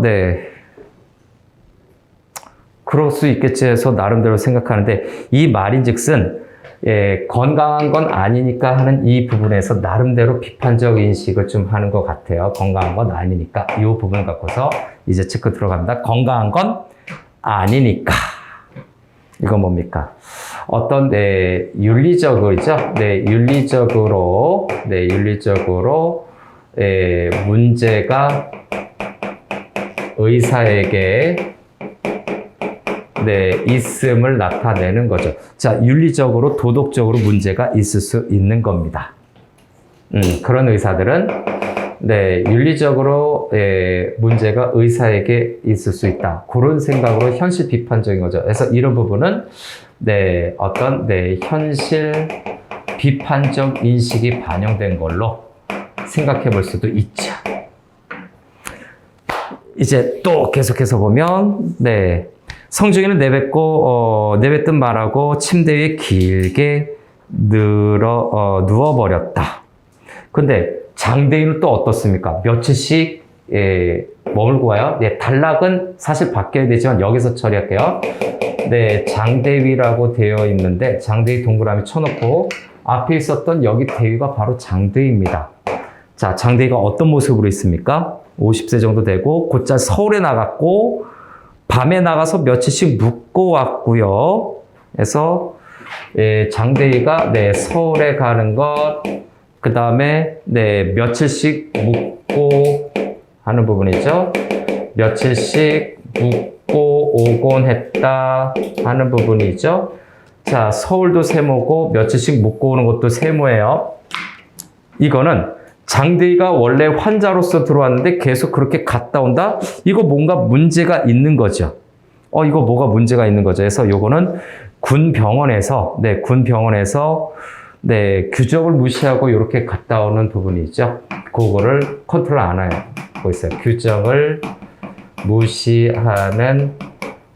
그럴 수 있겠지 해서 나름대로 생각하는데 이 말인즉슨 건강한 건 아니니까 하는 이 부분에서 나름대로 비판적 인식을 좀 하는 것 같아요. 건강한 건 아니니까. 이 부분 갖고서 이제 체크 들어갑니다. 건강한 건 아니니까. 이건 뭡니까? 어떤, 윤리적이죠? 윤리적으로, 문제가 의사에게 있음을 나타내는 거죠. 자, 윤리적으로, 도덕적으로 문제가 있을 수 있는 겁니다. 그런 의사들은, 윤리적으로, 문제가 의사에게 있을 수 있다. 그런 생각으로 현실 비판적인 거죠. 그래서 이런 부분은, 현실 비판적 인식이 반영된 걸로 생각해 볼 수도 있죠. 이제 또 계속해서 보면, 성중이는 내뱉던 말하고 침대 위에 길게 누워버렸다. 근데 장대인은 또 어떻습니까? 며칠씩 머물고 와요. 단락은 사실 바뀌어야 되지만 여기서 처리할게요. 장대위라고 되어 있는데 장대위 동그라미 쳐놓고 앞에 있었던 여기 대위가 바로 장대위입니다. 자, 장대위가 어떤 모습으로 있습니까? 50세 정도 되고 곧잘 서울에 나갔고 밤에 나가서 며칠씩 묵고 왔고요. 그래서 장대위가 서울에 가는 것, 그 다음에 며칠씩 묵고 하는 부분이죠. 며칠씩 묵고 오곤 했다 하는 부분이죠. 자, 서울도 세모고 며칠씩 묵고 오는 것도 세모예요. 이거는 장대위가 원래 환자로서 들어왔는데 계속 그렇게 갔다 온다? 이거 뭔가 문제가 있는 거죠. 이거 뭐가 문제가 있는 거죠. 그래서 요거는 군병원에서 규정을 무시하고 이렇게 갔다 오는 부분이 있죠. 그거를 컨트롤 안 하고 있어요. 규정을 무시하는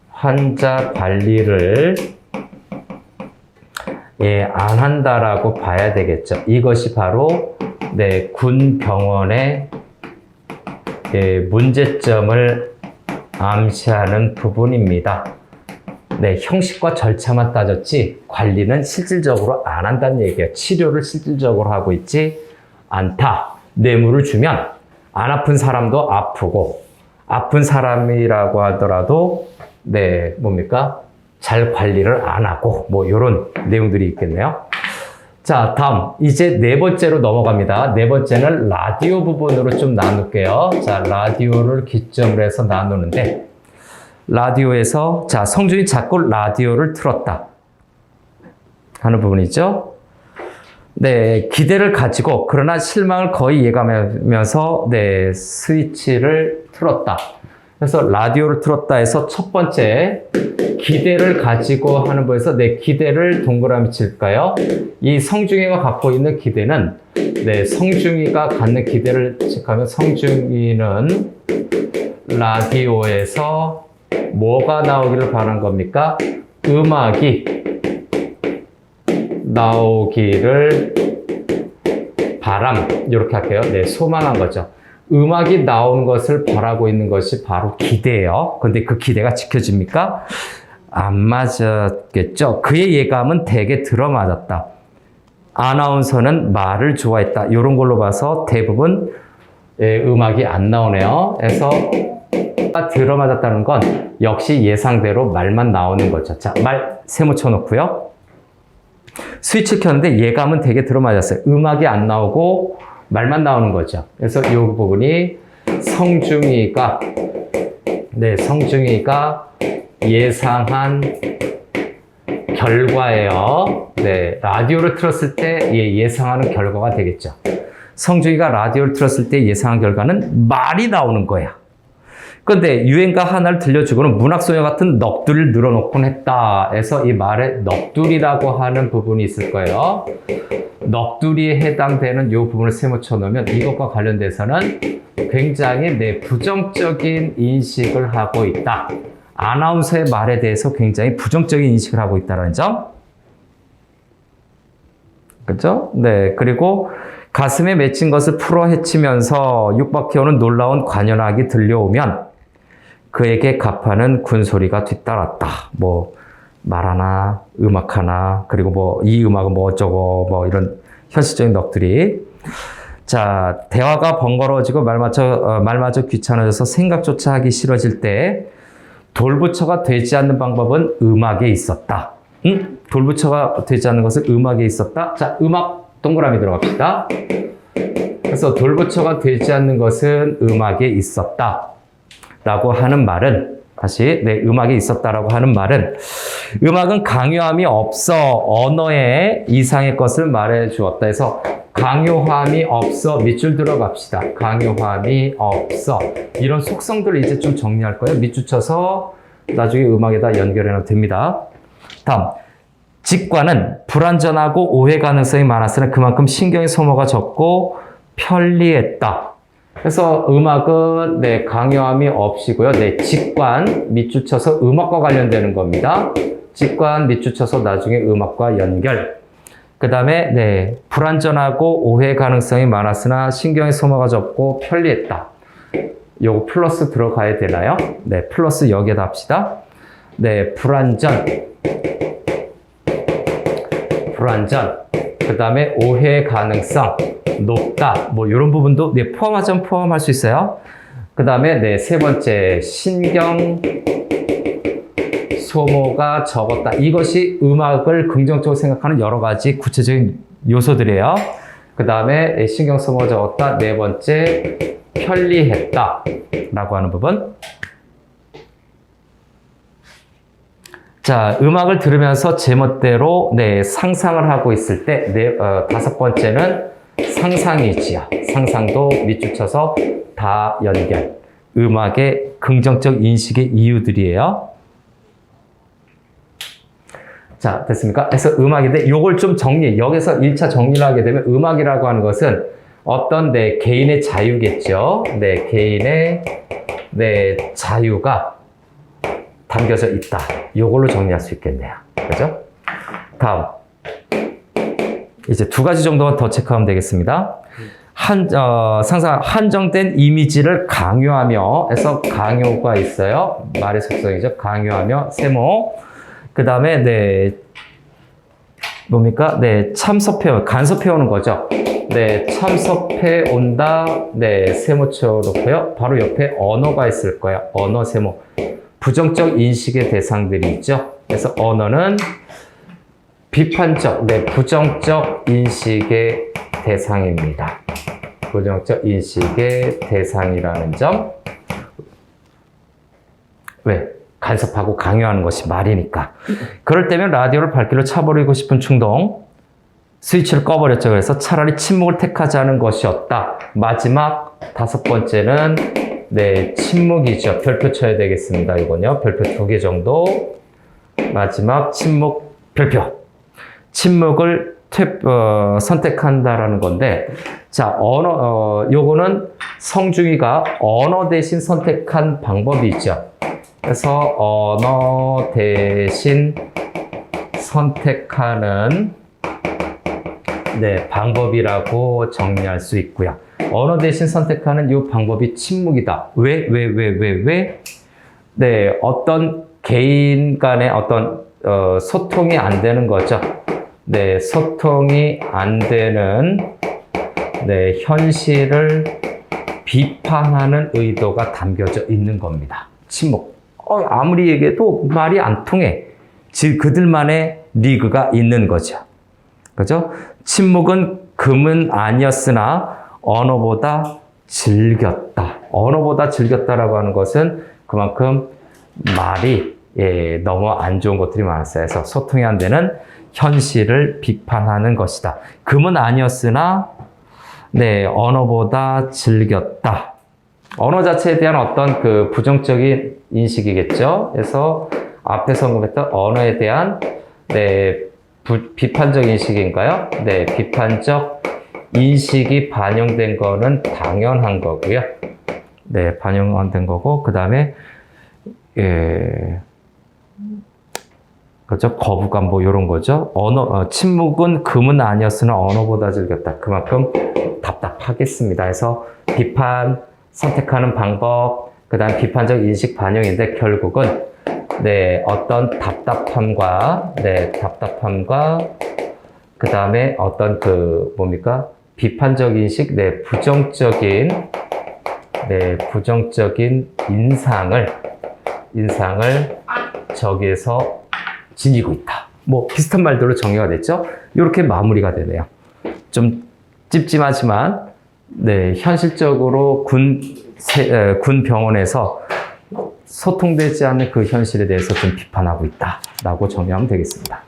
환자 관리를 안 한다라고 봐야 되겠죠. 이것이 바로 군 병원의 문제점을 암시하는 부분입니다. 형식과 절차만 따졌지 관리는 실질적으로 안 한다는 얘기예요. 치료를 실질적으로 하고 있지 않다. 뇌물을 주면 안 아픈 사람도 아프고 아픈 사람이라고 하더라도 뭡니까? 잘 관리를 안 하고 뭐 이런 내용들이 있겠네요. 자, 다음 이제 네 번째로 넘어갑니다. 네 번째는 라디오 부분으로 좀 나눌게요. 자, 라디오를 기점으로 해서 나누는데 라디오에서 자, 성준이 자꾸 라디오를 틀었다 하는 부분이죠. 기대를 가지고 그러나 실망을 거의 예감하면서 스위치를 틀었다. 그래서 라디오를 틀었다 해서 첫 번째 기대를 가지고 하는 부분에서 기대를 동그라미 칠까요? 이 성중이가 갖고 있는 기대는 성중이가 갖는 기대를 체크하면 성중이는 라디오에서 뭐가 나오기를 바란 겁니까? 음악이 나오기를 바람 이렇게 할게요. 소망한 거죠. 음악이 나오는 것을 바라고 있는 것이 바로 기대예요. 근데 그 기대가 지켜집니까? 안 맞았겠죠. 그의 예감은 되게 들어맞았다. 아나운서는 말을 좋아했다. 이런 걸로 봐서 대부분 음악이 안 나오네요. 그래서 들어맞았다는 건 역시 예상대로 말만 나오는 거죠. 자, 말 세모 쳐놓고요. 스위치 켰는데 예감은 되게 들어맞았어요. 음악이 안 나오고 말만 나오는 거죠. 그래서 이 부분이 성중이가 예상한 결과예요. 라디오를 틀었을 때 예상하는 결과가 되겠죠. 성중이가 라디오를 틀었을 때 예상한 결과는 말이 나오는 거야. 그런데 유행가 하나를 들려주고는 문학소녀 같은 넋두리를 늘어놓곤 했다. 해서 이 말에 넋두리라고 하는 부분이 있을 거예요. 넋두리에 해당되는 이 부분을 세모쳐 놓으면 이것과 관련돼서는 굉장히 부정적인 인식을 하고 있다. 아나운서의 말에 대해서 굉장히 부정적인 인식을 하고 있다는 점. 그죠? 그리고 가슴에 맺힌 것을 풀어 헤치면서 육박해오는 놀라운 관현악이 들려오면 그에게 가파는 군소리가 뒤따랐다. 뭐 말 하나, 음악 하나, 그리고 뭐 이 음악은 뭐 어쩌고 뭐 이런 현실적인 넋들이. 자, 대화가 번거로워지고 말마저 귀찮아져서 생각조차 하기 싫어질 때 돌부처가 되지 않는 방법은 음악에 있었다. 돌부처가 되지 않는 것은 음악에 있었다. 자, 음악 동그라미 들어갑시다. 그래서 돌부처가 되지 않는 것은 음악에 있었다. 라고 하는 말은, 다시, 네, 음악에 있었다라고 하는 말은, 음악은 강요함이 없어 언어에 이상의 것을 말해 주었다 해서, 강요함이 없어 밑줄 들어갑시다. 강요함이 없어. 이런 속성들을 이제 좀 정리할 거예요. 밑줄 쳐서 나중에 음악에다 연결해도 됩니다. 다음. 직관은 불완전하고 오해 가능성이 많았으나 그만큼 신경의 소모가 적고 편리했다. 그래서 음악은 네, 강요함이 없이고요. 네, 직관 밑줄 쳐서 음악과 관련되는 겁니다. 직관 밑줄 쳐서 나중에 음악과 연결. 그 다음에 네, 불완전하고 오해 가능성이 많았으나 신경의 소모가 적고 편리했다. 요거 플러스 들어가야 되나요? 네, 플러스 여기에다 합시다. 네, 불완전. 그 다음에 오해 가능성 높다. 뭐 이런 부분도 네, 포함하자면 포함할 수 있어요. 그 다음에 네, 세 번째 신경 소모가 적었다. 이것이 음악을 긍정적으로 생각하는 여러 가지 구체적인 요소들이에요. 그 다음에 신경 소모가 적었다. 네 번째 편리했다 라고 하는 부분. 자, 음악을 들으면서 제멋대로 네, 상상을 하고 있을 때 다섯 번째는 상상이지요. 상상도 밑줄 쳐서 다 연결. 음악의 긍정적 인식의 이유들이에요. 자, 됐습니까? 그래서 음악인데 요걸 좀 여기서 1차 정리를 하게 되면 음악이라고 하는 것은 어떤 내 개인의 자유겠죠. 내 개인의 내 자유가 담겨져 있다. 요걸로 정리할 수 있겠네요. 그죠? 다음. 이제 두 가지 정도만 더 체크하면 되겠습니다. 한정된 이미지를 강요하며 해서 강요가 있어요. 말의 속성이죠. 강요하며 세모. 그 다음에 네 뭡니까? 네, 참석해 간섭해 오는 거죠. 네, 참석해 온다. 네, 세모 쳐놓고요. 바로 옆에 언어가 있을 거예요. 언어 세모. 부정적 인식의 대상들이 있죠. 그래서 언어는 비판적, 네, 부정적 인식의 대상입니다. 부정적 인식의 대상이라는 점. 왜? 간섭하고 강요하는 것이 말이니까. 그럴 때면 라디오를 발길로 차버리고 싶은 충동, 스위치를 꺼버렸죠. 그래서 차라리 침묵을 택하지 않은 것이었다. 마지막 다섯 번째는 네, 침묵이죠. 별표 쳐야 되겠습니다. 이건요. 별표 2개 정도. 마지막 침묵 별표. 침묵을 선택한다라는 건데, 자, 요거는 성중이가 언어 대신 선택한 방법이 있죠. 그래서 언어 대신 선택하는 네, 방법이라고 정리할 수 있고요. 언어 대신 선택하는 이 방법이 침묵이다. 왜? 네, 어떤 개인 간의 어떤 소통이 안 되는 거죠. 네, 소통이 안 되는 네, 현실을 비판하는 의도가 담겨져 있는 겁니다. 침묵. 아무리 얘기해도 말이 안 통해. 즉 그들만의 리그가 있는 거죠. 그죠? 침묵은 금은 아니었으나 언어보다 즐겼다. 언어보다 즐겼다라고 하는 것은 그만큼 말이 너무 안 좋은 것들이 많았어요. 그래서 소통이 안 되는 현실을 비판하는 것이다. 금은 아니었으나 네, 언어보다 즐겼다. 언어 자체에 대한 어떤 그 부정적인 인식이겠죠. 그래서 앞에서 언급했던 언어에 대한 네, 비판적 인식인가요? 네, 비판적 인식이 반영된 거는 당연한 거고요. 네, 반영된 거고, 그 다음에, 그렇죠? 거부감, 뭐, 요런 거죠. 침묵은 금은 아니었으나 언어보다 즐겼다. 그만큼 답답하겠습니다. 해서 비판, 선택하는 방법, 그 다음 비판적 인식 반영인데, 결국은 네, 어떤 답답함과, 네, 답답함과, 그 다음에 어떤 뭡니까? 비판적 인식, 네, 부정적인 인상을 저기에서 지니고 있다. 뭐, 비슷한 말들로 정리가 됐죠? 이렇게 마무리가 되네요. 좀 찝찝하지만, 네, 현실적으로 군 병원에서 소통되지 않는 그 현실에 대해서 좀 비판하고 있다라고 정리하면 되겠습니다.